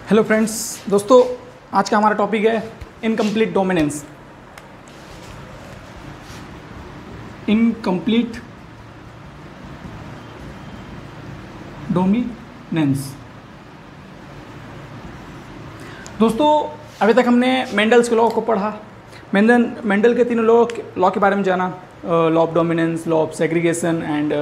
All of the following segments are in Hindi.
हेलो फ्रेंड्स, दोस्तों आज का हमारा टॉपिक है इनकम्प्लीट डोमिनेंस। Incomplete dominance. दोस्तों अभी तक हमने मेंडल्स के लॉ को पढ़ा। मेंडल के तीनों लॉ के बारे में जाना, law of dominance, law of segregation and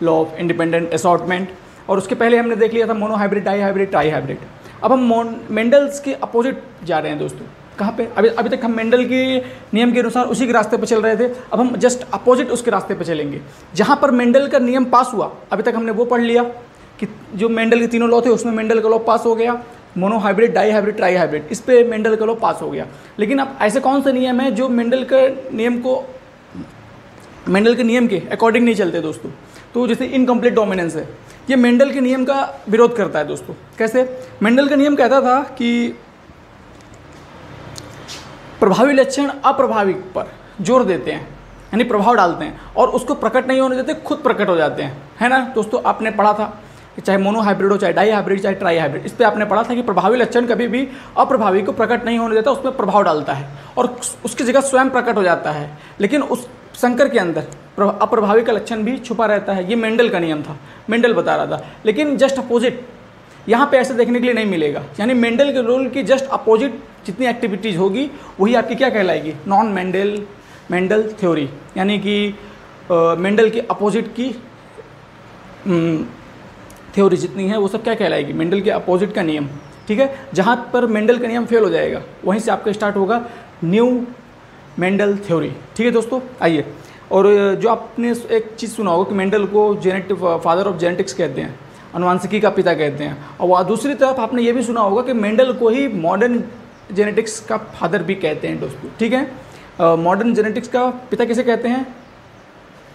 law of independent assortment. और उसके पहले हमने देख लिया था मोनोहाइब्रिड, डाईहाइब्रिड, ट्राईहाइब्रिड। अब हम मेंडल्स के अपोजिट जा रहे हैं दोस्तों। कहाँ पे? अभी तक हम मेंडल के नियम के अनुसार उसी के रास्ते पर चल रहे थे। अब हम जस्ट अपोजिट उसके रास्ते पर चलेंगे जहाँ पर मेंडल का नियम पास हुआ। अभी तक हमने वो पढ़ लिया कि जो मेंडल के तीनों लॉ थे उसमें मेंडल का लॉ पास हो गया, मोनोहाइब्रिड, डाईहाइब्रिड, ट्राईहाइब्रिड, इस पे मेंडल का लॉ पास हो गया। लेकिन अब ऐसे कौन से नियम है जो मेंडल के नियम के अकॉर्डिंग नहीं चलते दोस्तों? तो जैसे इनकम्प्लीट डोमिनेंस है, ये मेंडल के नियम का विरोध करता है दोस्तों। कैसे? मेंडल का नियम कहता था कि प्रभावी लक्षण अप्रभावी पर जोर देते हैं, यानी प्रभाव डालते हैं, और उसको प्रकट नहीं होने देते, खुद प्रकट हो जाते हैं। है ना दोस्तों? आपने पढ़ा था कि चाहे मोनोहाइब्रिड हो, चाहे डाईहाइब्रिड, चाहे ट्राईहाइब्रिड, इस पर आपने पढ़ा था कि प्रभावी लक्षण कभी भी अप्रभावी को प्रकट नहीं होने देता, उसमें प्रभाव डालता है और उसकी जगह स्वयं प्रकट हो जाता है। लेकिन उस संकर के अंदर अप्रभावी का लक्षण भी छुपा रहता है। ये मेंडल का नियम था, मेंडल बता रहा था। लेकिन जस्ट अपोजिट यहाँ पे ऐसे देखने के लिए नहीं मिलेगा। यानी मेंडल के रूल की जस्ट अपोजिट जितनी एक्टिविटीज़ होगी वही आपकी क्या कहलाएगी? Non Mendel theory. यानी कि मेंडल के अपोजिट की थ्योरी जितनी है वो सब क्या कहलाएगी? मेंडल के अपोजिट का नियम। ठीक है, जहाँ पर मेंडल का नियम फेल हो जाएगा वहीं से आपका स्टार्ट होगा न्यू मेंडल थ्योरी। ठीक है दोस्तों, आइए। और जो आपने एक चीज़ सुना होगा कि मेंडल को फादर ऑफ जेनेटिक्स कहते हैं, अनुवांशिकी का पिता कहते हैं। और दूसरी तरफ आपने ये भी सुना होगा कि मेंडल को ही मॉडर्न जेनेटिक्स का फादर भी कहते हैं दोस्तों। ठीक है, मॉडर्न जेनेटिक्स का पिता किसे कहते हैं?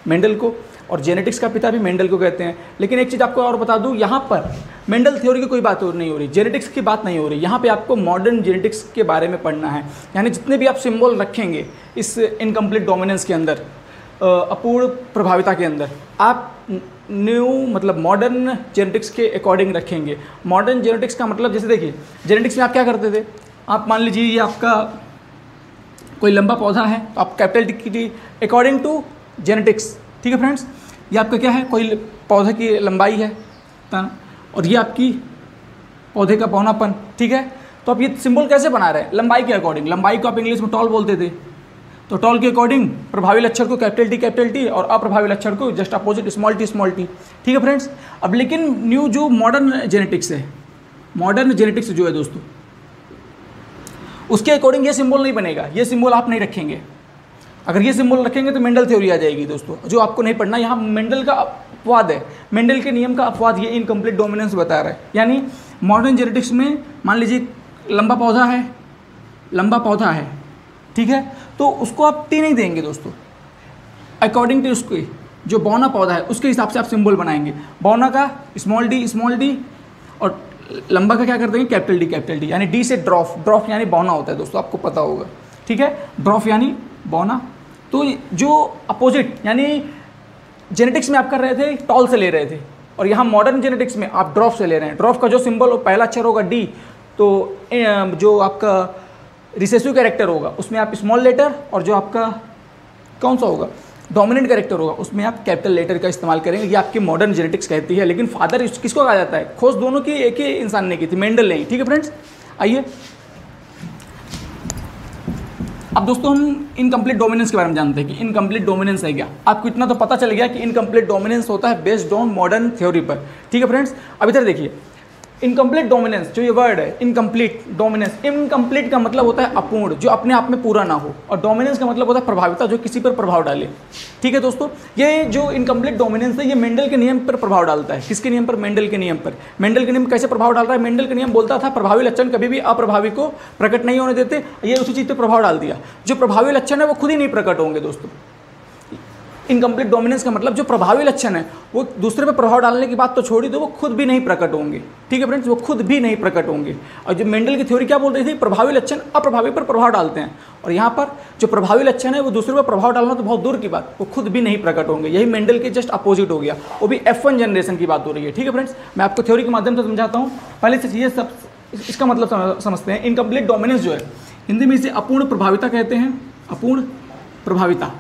मेंडल को। और जेनेटिक्स का पिता भी मेंडल को कहते हैं। लेकिन एक चीज़ आपको और बता दूं, यहाँ पर मेंडल थ्योरी की कोई बात नहीं हो रही, जेनेटिक्स की बात नहीं हो रही। यहाँ पे आपको मॉडर्न जेनेटिक्स के बारे में पढ़ना है। यानी जितने भी आप सिंबल रखेंगे इस इनकम्प्लीट डोमिनेंस के अंदर, अपूर्ण प्रभाविता के अंदर, आप न्यू मतलब मॉडर्न जेनेटिक्स के अकॉर्डिंग रखेंगे। मॉडर्न जेनेटिक्स का मतलब, जैसे देखिए जेनेटिक्स में आप क्या करते थे? आप मान लीजिए ये आपका कोई लंबा पौधा है तो आप capital T according to genetics. ठीक है फ्रेंड्स, ये आपका क्या है? कोई पौधे की लंबाई है और ये आपकी पौधे का पौनापन। ठीक है, तो आप ये सिंबल कैसे बना रहे हैं? लंबाई के अकॉर्डिंग। लंबाई को आप इंग्लिश में टॉल बोलते थे, तो टॉल के अकॉर्डिंग प्रभावी लक्षण को कैपिटल टी और अप्रभावी लक्षण को जस्ट अपोजिट स्मॉल टी। ठीक है फ्रेंड्स। अब लेकिन न्यू जो मॉडर्न जेनेटिक्स है, मॉडर्न जेनेटिक्स जो है दोस्तों, उसके अकॉर्डिंग ये सिंबल नहीं बनेगा। ये सिंबल आप नहीं रखेंगे। अगर ये सिंबल रखेंगे तो मेंडल थ्योरी आ जाएगी दोस्तों, जो आपको नहीं पढ़ना। यहाँ मेंडल का अपवाद है, मेंडल के नियम का अपवाद ये इनकम्प्लीट डोमिनेंस बता रहा है। यानी मॉडर्न जेनेटिक्स में मान लीजिए लंबा पौधा है, ठीक है, तो उसको आप टी नहीं देंगे दोस्तों। अकॉर्डिंग टू उसके जो बौना पौधा है उसके हिसाब से आप सिंबल बनाएंगे। बौना का स्मॉल डी और लंबा का क्या कर देंगे? Capital D. यानी डी से ड्रॉफ यानी बौना होता है दोस्तों, आपको पता होगा। ठीक है, ड्रॉफ यानी बौना। तो जो अपोजिट, यानी जेनेटिक्स में आप कर रहे थे टॉल से ले रहे थे, और यहाँ मॉडर्न जेनेटिक्स में आप ड्रॉफ से ले रहे हैं। ड्रॉफ का जो सिंबल पहला अक्षर होगा डी, तो जो आपका रिसेसिव कैरेक्टर होगा उसमें आप स्मॉल लेटर, और जो आपका कौन सा होगा डोमिनेंट कैरेक्टर होगा उसमें आप कैपिटल लेटर का इस्तेमाल करेंगे। ये आपकी मॉडर्न जेनेटिक्स कहती है। लेकिन फादर किसको कहा जाता है? खोज दोनों की एक ही इंसान ने की थी, मेंडल नहीं। ठीक है फ्रेंड्स, आइए। अब दोस्तों हम इनकम्प्लीट डोमिनेंस के बारे में जानते हैं कि इनकम्प्लीट डोमिनेंस है क्या। आपको इतना तो पता चल गया कि इनकम्प्लीट डोमिनेंस होता है बेस्ड ऑन मॉडर्न थ्योरी पर। ठीक है फ्रेंड्स, अब इधर देखिए इनकम्प्लीट डोमिनेंस, जो ये वर्ड है इनकम्प्लीट डोमिनेंस, इनकम्प्लीट का मतलब होता है अपूर्ण, जो अपने आप में पूरा ना हो, और डोमिनेंस का मतलब होता है प्रभाविता, जो किसी पर प्रभाव डाले। ठीक है दोस्तों, ये जो इनकम्प्लीट डोमिनेंस है ये मेंडल के नियम पर प्रभाव डालता है। किसके नियम पर? मेंडल के नियम पर। मेंडल के नियम कैसे प्रभाव डाल रहा है? मेंडल के नियम बोलता था प्रभावी लक्षण कभी भी अप्रभावी को प्रकट नहीं होने देते। ये उसी चीज़ पर प्रभाव डाल दिया। जो प्रभावी लक्षण है वो खुद ही नहीं प्रकट होंगे दोस्तों। इनकम्प्लीट डोमिनेंस का मतलब जो प्रभावी लक्षण है वो दूसरे पे प्रभाव डालने की बात तो छोड़ी दो, वो खुद भी नहीं प्रकट होंगे। ठीक है फ्रेंड्स, वो खुद भी नहीं प्रकट होंगे। और जो मेंडल की थ्योरी क्या बोल रही थी? प्रभावी लक्षण अप्रभावी पर प्रभाव डालते हैं, और यहाँ पर जो प्रभावी लक्षण है वो दूसरे पर प्रभाव डालना तो बहुत दूर की बात, वो खुद भी नहीं प्रकट होंगे। यही मेंडल के जस्ट अपोजिट हो गया, वो भी F1 जनरेशन की बात हो रही है। ठीक है फ्रेंड्स, मैं आपको थ्योरी के माध्यम से समझाता हूँ। पहले से ये सब इसका मतलब समझते हैं। इनकम्प्लीट डोमिनेंस जो है हिंदी में इसे अपूर्ण प्रभाविता कहते हैं, अपूर्ण प्रभाविता।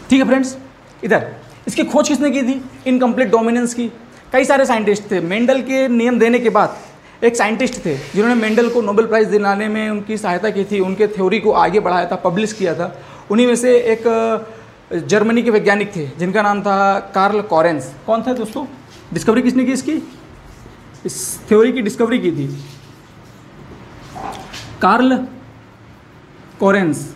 ठीक है फ्रेंड्स, इधर इसकी खोज किसने की थी इनकम्प्लीट डोमिनेंस की? कई सारे साइंटिस्ट थे। मेंडल के नियम देने के बाद एक साइंटिस्ट थे जिन्होंने मेंडल को नोबेल प्राइज़ दिलाने में उनकी सहायता की थी, उनके थ्योरी को आगे बढ़ाया था, पब्लिश किया था। उन्हीं में से एक जर्मनी के वैज्ञानिक थे जिनका नाम था कार्ल कॉरेंस। कौन था दोस्तों? डिस्कवरी किसने की इसकी? इस थ्योरी की डिस्कवरी की थी कार्ल कॉरेंस।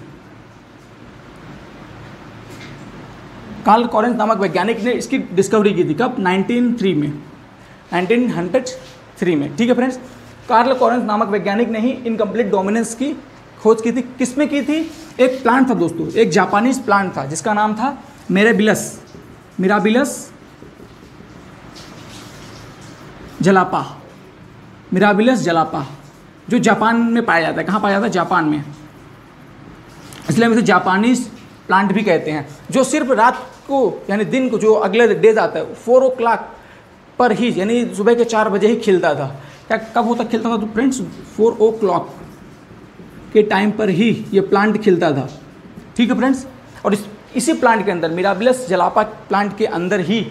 कार्ल कॉरेंस नामक वैज्ञानिक ने इसकी डिस्कवरी की थी। कब? 1903 में, 1903 में। ठीक है फ्रेंड्स, कार्ल कॉरेंस नामक वैज्ञानिक ने ही इनकम्प्लीट डोमिनेंस की खोज की थी। किसमें की थी? एक प्लांट था दोस्तों, एक जापानीज प्लांट था जिसका नाम था मिराबिलस जलापा, मिराबिलस जलापा, जो जापान में पाया जाता है। कहाँ पाया जाता है? जापान में। इसलिए हम इसे जापानीज प्लांट भी कहते हैं। जो सिर्फ रात को यानी दिन को, जो अगले डे आता है 4 o'clock पर ही, यानी सुबह के 4 बजे ही खिलता था। क्या कब होता खिलता था तो फ्रेंड्स? 4 o'clock के टाइम पर ही ये प्लांट खिलता था। ठीक है फ्रेंड्स, और इसी प्लांट के अंदर, मिराबिलस जलापा प्लांट के अंदर ही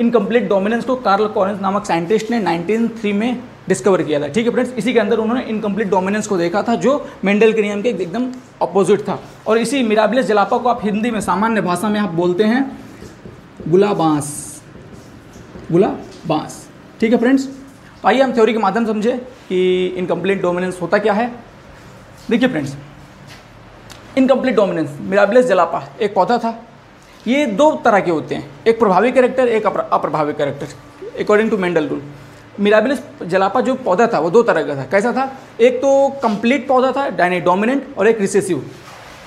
इनकम्प्लीट डोमिनेंस को कार्ल कॉरेंस नामक साइंटिस्ट ने 1903 में डिस्कवर किया था। ठीक है फ्रेंड्स, इसी के अंदर उन्होंने इनकम्प्लीट डोमिनेंस को देखा था जो मेंडल के नियम के एकदम अपोजिट था। और इसी मिराबिलस जलापा को आप हिंदी में सामान्य भाषा में आप बोलते हैं गुलाबांस, गुलाबांस। ठीक है फ्रेंड्स, तो आइए हम थ्योरी के माध्यम से समझे कि इनकम्प्लीट डोमिनेंस होता क्या है। देखिए फ्रेंड्स, इनकम्प्लीट डोमिनेंस, मिराबिलस जलापा एक पौधा था। ये 2 तरह के होते हैं, एक प्रभावी कैरेक्टर, एक अप्रभावी character, according to Mendel rule. Mirabilis jalapa जो पौधा था वो 2 तरह का था। कैसा था? एक तो कंप्लीट पौधा था, डोमिनेंट, और एक रिसेसिव।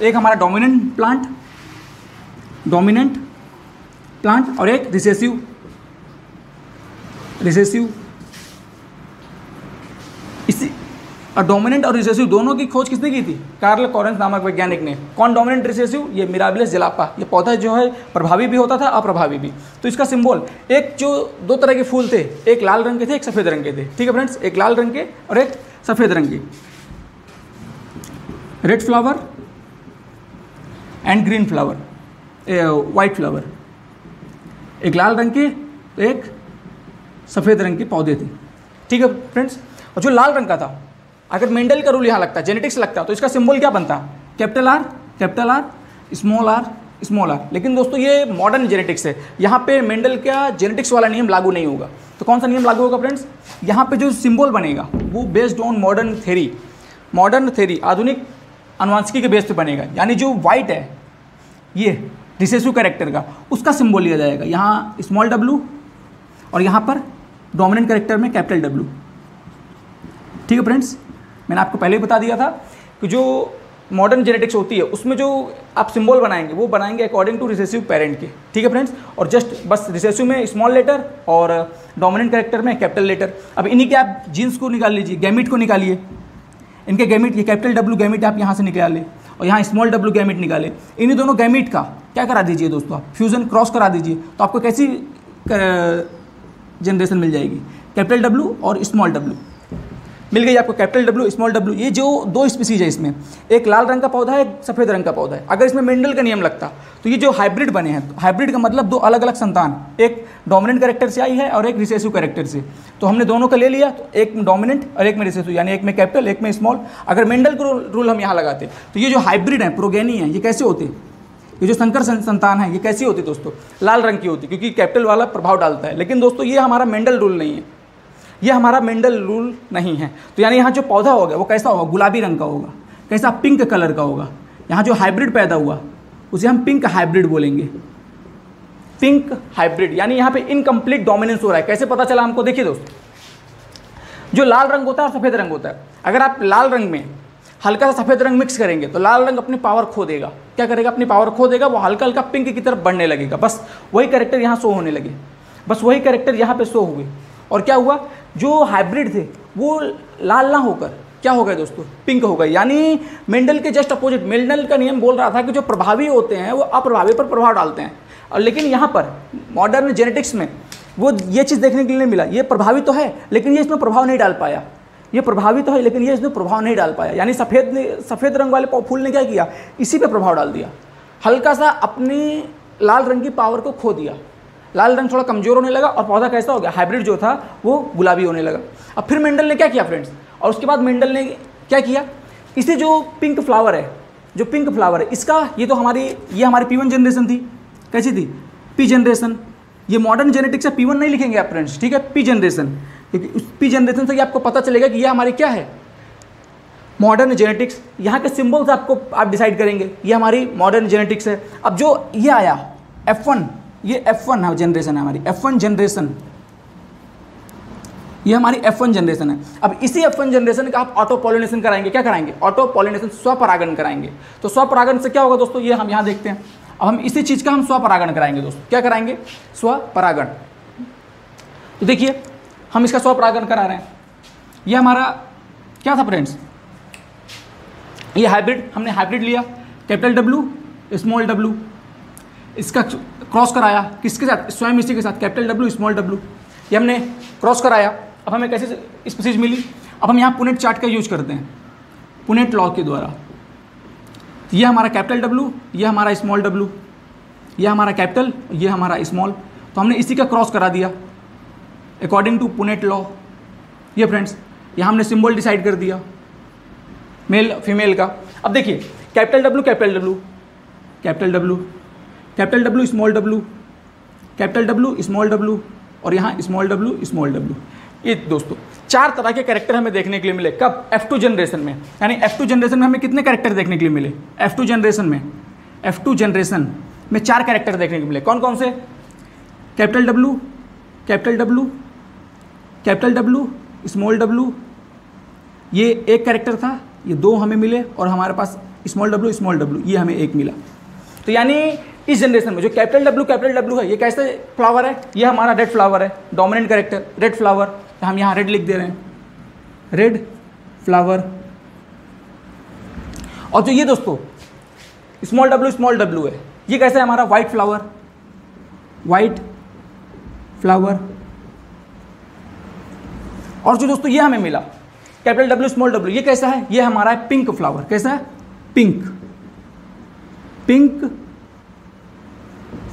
एक हमारा डोमिनेंट प्लांट और एक रिसेसिव। इसी डोमिनेंट और रिसेसिव दोनों की खोज किसने की थी? कार्ल कॉरेंस नामक वैज्ञानिक ने। कौन डोमिनेंट, रिसेसिव? ये मिराबिलस जलापा। ये पौधा जो है प्रभावी भी होता था, अप्रभावी भी। तो इसका सिंबल, एक जो 2 तरह के फूल थे, एक लाल रंग के थे, एक सफ़ेद रंग के थे। ठीक है फ्रेंड्स, एक लाल रंग के और एक सफ़ेद रंग के, red flower and green flower, white flower. एक लाल रंग के, एक सफ़ेद रंग के पौधे थे। ठीक है फ्रेंड्स, और जो लाल रंग का था, अगर मेंडल का रूल यहाँ लगता, जेनेटिक्स लगता, तो इसका सिंबल क्या बनता? Capital R, small R. लेकिन दोस्तों ये मॉडर्न जेनेटिक्स है, यहाँ पे मेंडल का जेनेटिक्स वाला नियम लागू नहीं होगा। तो कौन सा नियम लागू होगा फ्रेंड्स? यहाँ पे जो सिंबल बनेगा वो बेस्ड ऑन मॉडर्न थ्योरी, आधुनिक अनुवांशिकी के बेस पे बनेगा। यानी जो वाइट है ये रिसेसिव कैरेक्टर का, उसका सिंबल लिया जाएगा। यहाँ स्मॉल w और यहाँ पर डोमिनेंट कैरेक्टर में कैपिटल W। ठीक है फ्रेंड्स, मैंने आपको पहले ही बता दिया था कि जो मॉडर्न जेनेटिक्स होती है उसमें जो आप सिंबल बनाएंगे वो बनाएंगे अकॉर्डिंग टू रिसेसिव पेरेंट के। ठीक है फ्रेंड्स, और जस्ट बस रिसेसिव में स्मॉल लेटर और डोमिनेंट कैरेक्टर में कैपिटल लेटर। अब इन्हीं के आप जीन्स को निकाल लीजिए, गैमीट को निकालिए। इनके गैमीट, ये कैपिटल W गैमीट आप यहाँ से निकाले और यहाँ स्मॉल w गैमीट निकाले। इन्हीं दोनों गैमीट का क्या करा दीजिए दोस्तों, आप फ्यूज़न क्रॉस करा दीजिए, तो आपको कैसी जनरेशन मिल जाएगी? कैपिटल W और स्मॉल w मिल गई आपको। कैपिटल W स्मॉल w, ये जो 2 स्पीसीज है इसमें, एक लाल रंग का पौधा है, एक सफ़ेद रंग का पौधा है। अगर इसमें मेंडल का नियम लगता तो ये जो हाइब्रिड बने हैं, तो हाइब्रिड का मतलब 2 अलग अलग संतान, एक डोमिनेंट कैरेक्टर से आई है और एक रिसेसिव कैरेक्टर से। तो हमने दोनों का ले लिया, तो एक में डोमिनेंट और एक में रिसेसिव, यानी एक में कैपिटल एक में स्मॉल। अगर मेंडल का रूल हम यहाँ लगाते तो ये जो हाइब्रिड है, प्रोगेनी है, ये कैसे होते? ये जो संकर संतान है ये कैसी होती दोस्तों? लाल रंग की होती, क्योंकि कैपिटल वाला प्रभाव डालता है। लेकिन दोस्तों ये हमारा मेंडल रूल नहीं है, ये हमारा मेंडल रूल नहीं है। तो यानी यहाँ जो पौधा होगा वो कैसा होगा? गुलाबी रंग का होगा। कैसा? पिंक कलर का होगा। यहाँ जो हाइब्रिड पैदा हुआ उसे हम पिंक हाइब्रिड बोलेंगे, पिंक हाइब्रिड। यानी यहाँ पे इनकम्प्लीट डोमिनेंस हो रहा है। कैसे पता चला हमको? देखिए दोस्तों, जो लाल रंग होता है और सफ़ेद रंग होता है, अगर आप लाल रंग में हल्का सा सफ़ेद रंग मिक्स करेंगे तो लाल रंग अपनी पावर खो देगा। क्या करेगा? अपनी पावर खो देगा, वो हल्का हल्का पिंक की तरफ बढ़ने लगेगा। बस वही कैरेक्टर यहाँ शो होने लगे, बस वही कैरेक्टर यहाँ पे शो हुए। और क्या हुआ? जो हाइब्रिड थे वो लाल ना होकर क्या हो गए दोस्तों? पिंक हो गए। यानी मेंडल के जस्ट अपोजिट। मेंडल का नियम बोल रहा था कि जो प्रभावी होते हैं वो अप्रभावी पर प्रभाव डालते हैं, और लेकिन यहाँ पर मॉडर्न जेनेटिक्स में वो ये चीज़ देखने के लिए नहीं मिला। ये प्रभावी तो है लेकिन ये इसमें प्रभाव नहीं डाल पाया, ये प्रभावी तो है लेकिन ये इसमें प्रभाव नहीं डाल पाया। यानी सफ़ेद रंग वाले फूल ने क्या किया, इसी पे प्रभाव डाल दिया, हल्का सा अपनी लाल रंग की पावर को खो दिया, लाल रंग थोड़ा कमज़ोर होने लगा और पौधा कैसा हो गया, हाइब्रिड जो था वो गुलाबी होने लगा। अब फिर मेंडल ने क्या किया फ्रेंड्स, और उसके बाद मेंडल ने क्या किया, इसे जो पिंक फ्लावर है, जो पिंक फ्लावर है इसका, ये हमारी P1 जनरेशन थी, कैसी थी, P जनरेशन। ये मॉडर्न जेनेटिक्स से P1 नहीं लिखेंगे आप फ्रेंड्स, ठीक है, P जनरेशन, क्योंकि उस P जनरेशन से ये आपको पता चलेगा कि ये हमारी क्या है, मॉडर्न जेनेटिक्स। यहाँ के सिंबल्स आप डिसाइड करेंगे, ये हमारी मॉडर्न जेनेटिक्स है। अब जो ये आया F1, ये F1 जनरेशन है हमारी, F1 जनरेशन, ये हमारी F1 जनरेशन है। अब इसी F1 जनरेशन का आप ऑटो पॉलिनेशन कराएंगे, क्या कराएंगे, ऑटो पॉलिनेशन, स्वपरागण कराएंगे। तो स्वपरागण से क्या होगा दोस्तों, ये हम यहाँ देखते हैं। अब हम इसी चीज़ का हम स्वपरागण कराएंगे दोस्तों, क्या कराएंगे, स्वपरागण। तो देखिए हम इसका स्वपरागण करा रहे हैं। ये हमारा क्या था फ्रेंड्स, ये हाइब्रिड, हमने हाइब्रिड लिया, कैपिटल W स्मॉल w, इसका क्रॉस कराया किसके साथ, स्वयं इसी के साथ, कैपिटल W स्मॉल w, ये हमने क्रॉस कराया। अब हमें कैसे स्पीसीज मिली, अब हम यहाँ पुनेट चार्ट का यूज करते हैं, पुनेट लॉ के द्वारा। ये हमारा कैपिटल W, ये हमारा स्मॉल w, ये हमारा कैपिटल, ये हमारा स्मॉल, तो हमने इसी का क्रॉस करा दिया अकॉर्डिंग टू पुनेट लॉ। ये फ्रेंड्स यहाँ हमने सिंबल डिसाइड कर दिया मेल फीमेल का। अब देखिए capital W capital W capital W capital W small w, capital W small w, और यहाँ स्मॉल w स्मॉल w। ये दोस्तों 4 तरह के कैरेक्टर हमें देखने के लिए मिले, कब, F2 जनरेशन में। यानी F2 जनरेशन में हमें कितने कैरेक्टर देखने के लिए मिले, F2 जनरेशन में 4 कैरेक्टर देखने को मिले। कौन कौन से, capital W capital W capital W small w, ये एक कैरेक्टर था, ये 2 हमें मिले, और हमारे पास स्मॉल w ये हमें 1 मिला। तो यानी इस जनरेशन में जो कैपिटल W है, ये कैसे फ्लावर है, ये हमारा रेड फ्लावर है, डोमिनेंट कैरेक्टर रेड फ्लावर, तो हम यहाँ रेड लिख दे रहे हैं, रेड फ्लावर। और जो ये दोस्तों स्मॉल w है, ये कैसा है हमारा वाइट फ्लावर। और जो दोस्तों ये हमें मिला कैपिटल W स्मॉल w, ये कैसा है, ये हमारा है पिंक फ्लावर। कैसा है, पिंक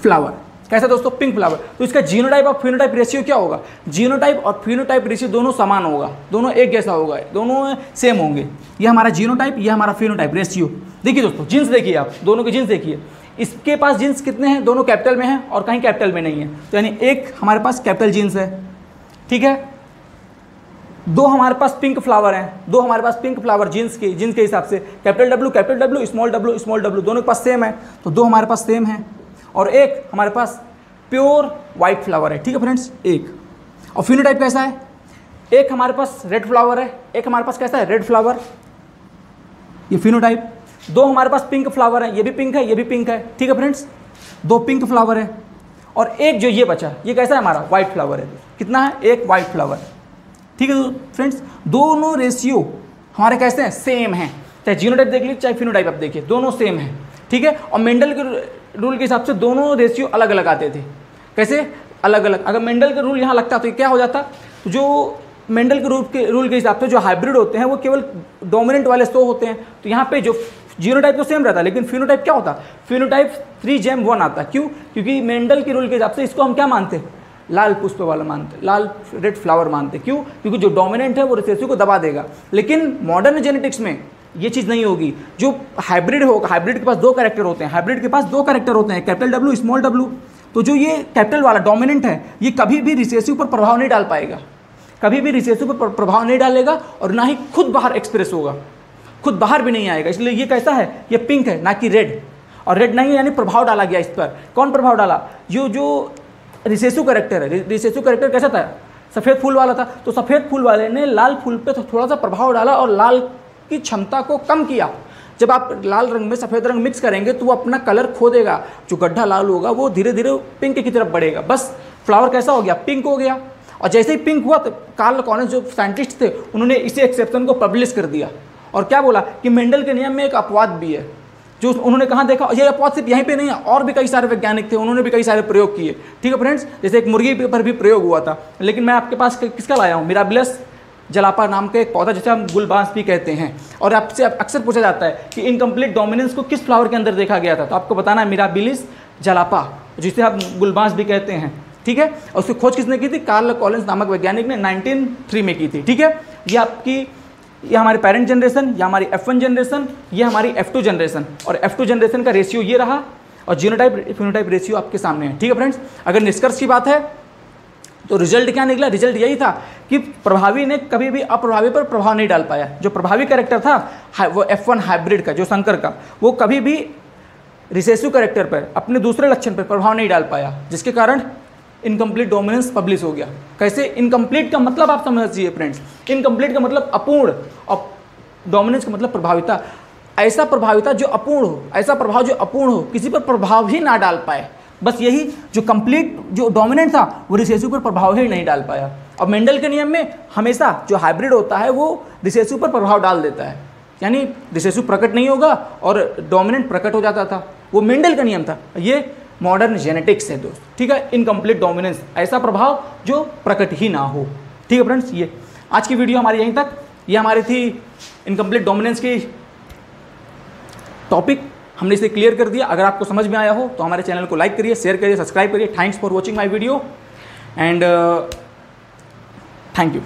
फ्लावर। कैसा दोस्तों, पिंक फ्लावर। तो इसका जीनोटाइप और फिनोटाइप रेशियो क्या होगा, जीनोटाइप और फिनोटाइप रेशियो दोनों समान होगा, दोनों एक जैसा होगा, दोनों सेम होंगे। ये हमारा जीनोटाइप, ये हमारा फिनोटाइप रेशियो। देखिए दोस्तों जीन्स देखिए, आप दोनों के जीन्स देखिए, इसके पास जीन्स कितने हैं, दोनों कैपिटल में हैं और कहीं कैपिटल में नहीं है, तो यानी एक हमारे पास कैपिटल जीन्स है, ठीक है। 2 हमारे पास पिंक फ्लावर हैं, 2 हमारे पास पिंक फ्लावर जीन्स के हिसाब से, कैपिटल W स्मॉल w दोनों के पास सेम है, तो 2 हमारे पास सेम है। और एक हमारे पास प्योर वाइट फ्लावर है, ठीक है फ्रेंड्स, एक। और फिनोटाइप कैसा है, एक हमारे पास रेड फ्लावर है, एक हमारे पास कैसा है, रेड फ्लावर, ये फिनोटाइप। 2 हमारे पास पिंक फ्लावर है, ये भी पिंक है, ये भी पिंक है, ठीक है फ्रेंड्स, 2 पिंक फ्लावर है। और एक जो ये बचा, ये कैसा है हमारा, वाइट फ्लावर है। कितना है, एक वाइट फ्लावर, ठीक है फ्रेंड्स। दोनों रेशियो हमारे कैसे हैं, सेम हैं, चाहे जीनोटाइप देख लीजिए चाहे फिनोटाइप आप देखिए, दोनों सेम हैं, ठीक है। और मेंडल के रूल के हिसाब से दोनों रेशियो अलग अलग आते थे। कैसे, अलग अलग। अगर मेंडल का रूल यहाँ लगता तो क्या हो जाता, जो मेंडल के रूल के हिसाब से जो हाइब्रिड होते हैं वो केवल डोमिनेंट वाले 100 होते हैं, तो यहाँ पे जो जीनोटाइप तो सेम रहता है, लेकिन फिनोटाइप क्या होता, फिनोटाइप 3:1 आता। क्यों, क्योंकि मेंडल के रूल के हिसाब से इसको हम क्या मानते हैं, लाल पुष्प वाला मानते, लाल रेड फ्लावर मानते। क्यों, क्योंकि जो डोमिनेंट है वो रिसेसिव को दबा देगा। लेकिन मॉडर्न जेनेटिक्स में ये चीज़ नहीं होगी। जो हाइब्रिड होगा, हाइब्रिड के पास 2 कैरेक्टर होते हैं, हाइब्रिड के पास 2 कैरेक्टर होते हैं, कैपिटल W स्मॉल w। तो जो ये कैपिटल वाला डोमिनेंट है, ये कभी भी रिसेसिव पर प्रभाव नहीं डाल पाएगा, कभी भी रिसेसिव पर प्रभाव नहीं डालेगा, और ना ही खुद बाहर एक्सप्रेस होगा, खुद बाहर भी नहीं आएगा। इसलिए ये कैसा है, ये पिंक है, ना कि रेड। और रेड नहीं है यानी प्रभाव डाला गया इस पर। कौन प्रभाव डाला, जो रिसेसिव कैरेक्टर है। रिसेसिव कैरेक्टर कैसा था, सफ़ेद फूल वाला था, तो सफ़ेद फूल वाले ने लाल फूल पे तो थोड़ा सा प्रभाव डाला और लाल की क्षमता को कम किया। जब आप लाल रंग में सफ़ेद रंग मिक्स करेंगे तो वो अपना कलर खो देगा, जो गड्ढा लाल होगा वो धीरे धीरे पिंक की तरफ बढ़ेगा, बस फ्लावर कैसा हो गया, पिंक हो गया। और जैसे ही पिंक हुआ तो कार्ल कॉलिंस जो साइंटिस्ट थे उन्होंने इसी एक्सेप्शन को पब्लिश कर दिया, और क्या बोला कि मेंडल के नियम में एक अपवाद भी है। जो उन्होंने कहाँ देखा, ये अपवाद सिर्फ यहीं पे नहीं है, और भी कई सारे वैज्ञानिक थे, उन्होंने भी कई सारे प्रयोग किए। ठीक है फ्रेंड्स, जैसे एक मुर्गी पर भी प्रयोग हुआ था, लेकिन मैं आपके पास किसका लाया हूँ, मिराबिलिस जलापा नाम का एक पौधा, जिसे हम गुलबांस भी कहते हैं। और आपसे अक्सर पूछा जाता है कि इनकम्प्लीट डोमिनेंस को किस फ्लावर के अंदर देखा गया था, तो आपको बताना है मिराबिलिस जलापा, जिसे हम गुलबांस भी कहते हैं। ठीक है, और उसकी खोज किसने की थी, कार्ल कॉलिंस नामक वैज्ञानिक ने 1903 में की थी। ठीक है, ये हमारी पेरेंट जनरेशन, ये हमारी F1 जनरेशन, ये हमारी F2 जनरेशन, और F2 जनरेशन का रेशियो ये रहा, और जीनोटाइप फिनोटाइप रेशियो आपके सामने है। ठीक है फ्रेंड्स, अगर निष्कर्ष की बात है तो रिजल्ट क्या निकला, रिजल्ट यही था कि प्रभावी ने कभी भी अप्रभावी पर प्रभाव नहीं डाल पाया। जो प्रभावी कैरेक्टर था वो F1 हाइब्रिड का, जो संकर का, वो कभी भी रिसेसिव कैरेक्टर पर, अपने दूसरे लक्षण पर प्रभाव नहीं डाल पाया, जिसके कारण इनकम्प्लीट डोमिनेंस पब्लिश हो गया। कैसे, इनकम्प्लीट का मतलब आप समझिए फ्रेंड्स, इनकम्प्लीट का मतलब अपूर्ण, और डोमिनेंस का मतलब प्रभाविता। ऐसा प्रभाविता जो अपूर्ण हो, ऐसा प्रभाव जो अपूर्ण हो, किसी पर प्रभाव ही ना डाल पाए, बस यही। जो कंप्लीट जो डोमिनेंट था वो रिसेसिव पर प्रभाव ही नहीं डाल पाया। अब मेंडल के नियम में हमेशा जो हाइब्रिड होता है वो रिसेसिव पर प्रभाव डाल देता है, यानी रिसेसिव प्रकट नहीं होगा और डोमिनेंट प्रकट हो जाता था, वो मेंडल का नियम था। ये मॉडर्न जेनेटिक्स है दोस्त। ठीक है, इनकम्प्लीट डोमिनेंस, ऐसा प्रभाव जो प्रकट ही ना हो। ठीक है फ्रेंड्स, ये आज की वीडियो हमारी यहीं तक। ये हमारी थी इनकम्प्लीट डोमिनेंस की टॉपिक, हमने इसे क्लियर कर दिया। अगर आपको समझ में आया हो तो हमारे चैनल को लाइक करिए, शेयर करिए, सब्सक्राइब करिए। Thanks for watching my video and thank you.